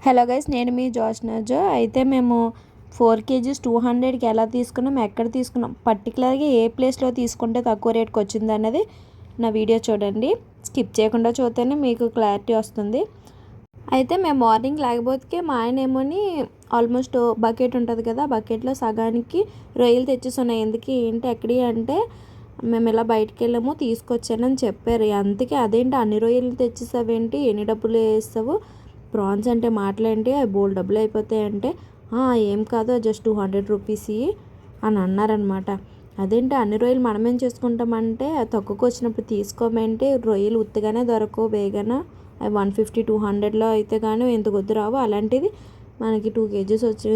Hello guys, నేను మీ జోష్నజో. అయితే మేము 4 కేజీస్ 200కి ఎలా తీసుకున్నాం, ఎక్కడ తీసుకున్నాం, పర్టికులర్గా ఏ ప్లేస్లో తీసుకుంటే తక్కువ రేట్కి వచ్చింది అన్నది నా వీడియో చూడండి. స్కిప్ చేయకుండా చూస్తేనే మీకు క్లారిటీ వస్తుంది. అయితే మేము మార్నింగ్ లేకపోతే మా ఆయన ఏమోని ఆల్మోస్ట్ బకెట్ ఉంటుంది కదా, బకెట్లో సగానికి రొయ్యలు తెచ్చేస్తున్నాయి. ఎందుకు ఏంటి ఎక్కడి అంటే మేము ఇలా బయటికి వెళ్ళాము తీసుకొచ్చానని చెప్పారు. అందుకే అదేంటి అన్ని రొయ్యలు తెచ్చేసావేంటి, ఎన్ని డబ్బులు వేస్తావు, ప్రాన్స్ అంటే మాటలేంటి, అవి బోల్ డబ్బులు అయిపోతాయంటే ఏం కాదు జస్ట్ 200 రూపీస్ అని అన్నారనమాట. అదేంటి అన్ని రొయ్యలు మనమేం చేసుకుంటామంటే తక్కువకి వచ్చినప్పుడు తీసుకోమంటే రొయ్యలు ఉత్తగానే దొరకవు వేగన, అవి 150 200లో అయితే కానీ ఎంత కొద్ది రావు. అలాంటిది మనకి 2 కేజీస్ వచ్చి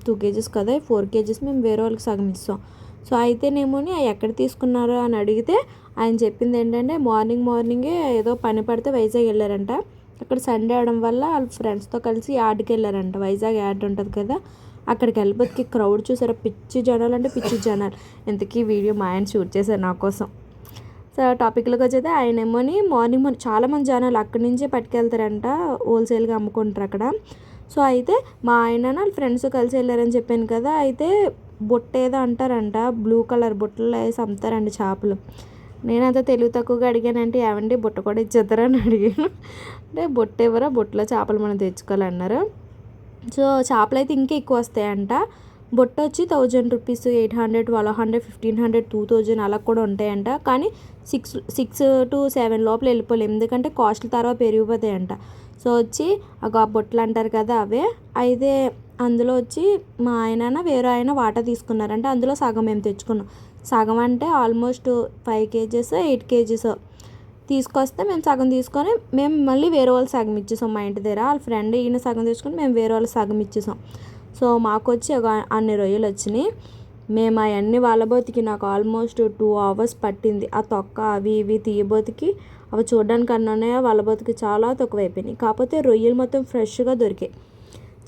2 కేజీస్ కదా 4 కేజీస్ మేము వేరే వాళ్ళకి సగం ఇస్తాం. సో అయితేనేమోని ఎక్కడ తీసుకున్నారు అని అడిగితే ఆయన చెప్పింది ఏంటంటే మార్నింగే ఏదో పని పడితే వైజాగ్ వెళ్ళారంట. అక్కడ సండే అవడం వల్ల వాళ్ళ ఫ్రెండ్స్తో కలిసి యార్డ్కి వెళ్ళారంట. వైజాగ్ యార్డ్ ఉంటుంది కదా, అక్కడికి వెళ్ళిపోతే క్రౌడ్ చూసారా, పిచ్చి జనాలు అంటే పిచ్చి జనాలు. ఇంతకీ వీడియో మా ఆయన షూట్ చేశారు నా కోసం. సో టాపిక్లోకి వచ్చేది ఆయన ఏమోని మార్నింగ్ చాలామంది జనాలు అక్కడి నుంచే పట్టుకెళ్తారంట, హోల్సేల్గా అమ్ముకుంటారు అక్కడ. సో అయితే మా ఆయన వాళ్ళ ఫ్రెండ్స్ కలిసి వెళ్ళారని చెప్పాను కదా. అయితే బుట్ట ఏదో అంటారంట, బ్లూ కలర్ బుట్టలో వేసి అమ్ముతారండి చేపలు. నేనంతా తెలివి తక్కువగా అడిగానంటే ఏమండి బుట్ట కూడా ఇచ్చేస్తారని అడిగాను. అంటే బుట్ట ఎవరో, బుట్టలో చేపలు మనం తెచ్చుకోవాలన్నారు. సో చేపలు అయితే ఇంకా ఎక్కువ వస్తాయంట. బుట్ట వచ్చి 1000 రూపీస్, 800, 1200, 1500, 2000 అలా కూడా ఉంటాయంట. కానీ 6 to 7 లోపల వెళ్ళిపోలేము, ఎందుకంటే కాస్ట్ల తర్వాత పెరిగిపోతాయంట. సో వచ్చి ఆ బుట్టలు అంటారు కదా అవే. అయితే అందులో వచ్చి మా ఆయన వేరే ఆయన వాటా తీసుకున్నారంటే అందులో సగం మేము తెచ్చుకున్నాం. సగం అంటే ఆల్మోస్ట్ 5 కేజీస్ 8 కేజీస్ తీసుకొస్తే మేము సగం తీసుకొని మేము మళ్ళీ వేరే వాళ్ళు సగం ఇచ్చేసాం. మా ఇంటి దగ్గర వాళ్ళ ఫ్రెండ్ ఈయన సగం తీసుకొని మేము వేరే వాళ్ళు సగం ఇచ్చేసాం. సో మాకు వచ్చి అన్ని రొయ్యలు వచ్చినాయి. మేము అవన్నీ వాళ్ళబోతికి నాకు ఆల్మోస్ట్ 2 hours పట్టింది. ఆ తొక్క అవి ఇవి తీయబోతికి అవి చూడడానికి అన్నీ వాళ్ళబోతికి చాలా తక్కువ అయిపోయినాయి. కాకపోతే రొయ్యలు మొత్తం ఫ్రెష్గా దొరికాయి.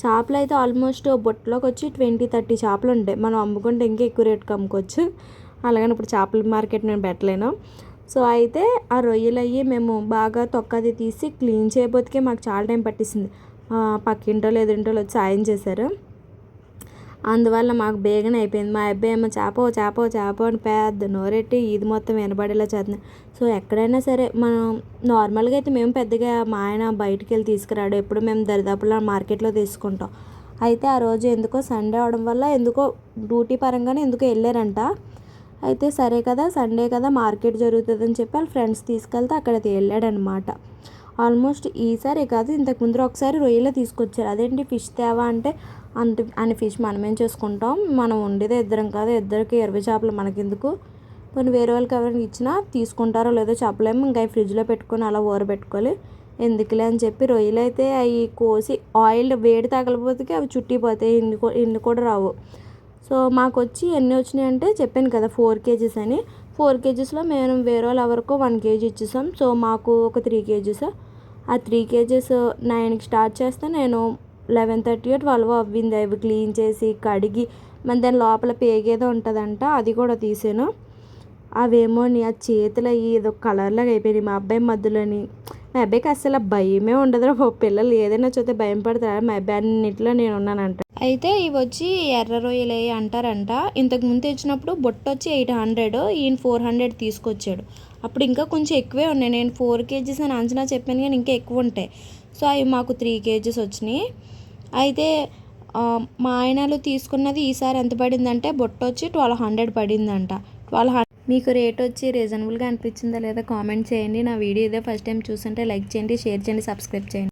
చేపలు అయితే ఆల్మోస్ట్ బుట్టలోకి వచ్చి 20-30 చేపలు ఉంటాయి. మనం అమ్ముకుంటే ఇంకా ఎక్కువ రేటుకి అమ్ముకోవచ్చు. అలాగని ఇప్పుడు చేపల మార్కెట్ నేను పెట్టలేను. సో అయితే ఆ రొయ్యలు అయ్యి మేము బాగా తొక్కది తీసి క్లీన్ చేయబోతుకే మాకు చాలా టైం పట్టేసింది. పక్కింటోళ్ళు ఎదురింటోళ్ళు వచ్చి సాయం చేశారు. అందువల్ల మాకు బేగనే అయిపోయింది. మా అబ్బాయి ఏమో చేప అని పెద్ద నోరెట్టి ఇది మొత్తం వినబడేలా చేస్తున్నాయి. సో ఎక్కడైనా సరే మనం నార్మల్గా అయితే మేము పెద్దగా మా ఆయన బయటికి వెళ్ళి తీసుకురాడు, ఎప్పుడు మేము దరిదాపుల్లో మార్కెట్లో తీసుకుంటాం. అయితే ఆ రోజు ఎందుకో సండే అవడం వల్ల ఎందుకో డ్యూటీ పరంగానే ఎందుకో వెళ్ళారంట. అయితే సరే కదా సండే కదా మార్కెట్ జరుగుతుందని చెప్పి వాళ్ళ ఫ్రెండ్స్ తీసుకెళ్తే అక్కడ వెళ్ళాడనమాట. ఆల్మోస్ట్ ఈసారి కాదు ఇంతకుముందు ఒకసారి రొయ్యలు తీసుకొచ్చారు. అదేంటి ఫిష్ తేవా అంటే అన్ని ఫిష్ మనమేం చేసుకుంటాం, మనం ఉండేదే ఇద్దరం కాదు, ఇద్దరికి 20 చేపలు మనకెందుకు, కొన్ని వేరే వాళ్ళకి ఎవరైనా ఇచ్చినా తీసుకుంటారో లేదో చెప్పలేము, ఇంకా ఫ్రిడ్జ్లో పెట్టుకొని అలా ఊరబెట్టుకోవాలి ఎందుకులే అని చెప్పి రొయ్యలు అయితే అవి కోసి ఆయిల్ వేడి తగలిపోతే అవి చుట్టిపోతాయి, ఇన్ని కూడా రావు. సో మాకు వచ్చి ఎన్ని వచ్చినాయి అంటే చెప్పాను కదా 4 కేజీస్ అని. 4 కేజీస్లో మేము వేరే వాళ్ళు ఎవరికో 1 కేజీ ఇచ్చేసాం. సో మాకు ఒక 3 కేజీస్. ఆ 3 కేజీస్ 9కి స్టార్ట్ చేస్తే నేను 11:30 12 అవ్వింది. అవి క్లీన్ చేసి కడిగి మన దాని లోపల పేగేదో ఉంటుందంట, అది కూడా తీసాను. అవేమో ఆ చేతులు ఏదో కలర్లాగా అయిపోయినాయి. మా అబ్బాయి మధ్యలోని, మా అబ్బాయికి అసలు భయమే ఉండదు. పిల్లలు ఏదైనా చూస్తే భయం పడతారు. మా అబ్బాయి అన్నింటిలో నేను ఉన్నానంట. అయితే ఇవి వచ్చి ఎర్ర రొయ్యలు అంటారంట. ఇంతకుముందు తెచ్చినప్పుడు బుట్ట వచ్చి 800, ఈయన 400 తీసుకొచ్చాడు. అప్పుడు ఇంకా కొంచెం ఎక్కువే ఉన్నాయి. నేను 4 కేజీస్ అని అంచనా చెప్పాను కానీ ఇంకా ఎక్కువ ఉంటాయి. సో అవి మాకు 3 కేజీస్ వచ్చినాయి. అయితే మా ఆయనలు తీసుకున్నది ఈసారి ఎంత పడిందంటే బుట్ట వచ్చి 1200 పడిందంట. 1200 మీకు రేట్ వచ్చి రీజనబుల్గా అనిపించిందా లేదా కామెంట్ చేయండి. నా వీడియో ఇదే ఫస్ట్ టైం చూస్తుంటే లైక్ చేయండి, షేర్ చేయండి, సబ్స్క్రైబ్ చేయండి.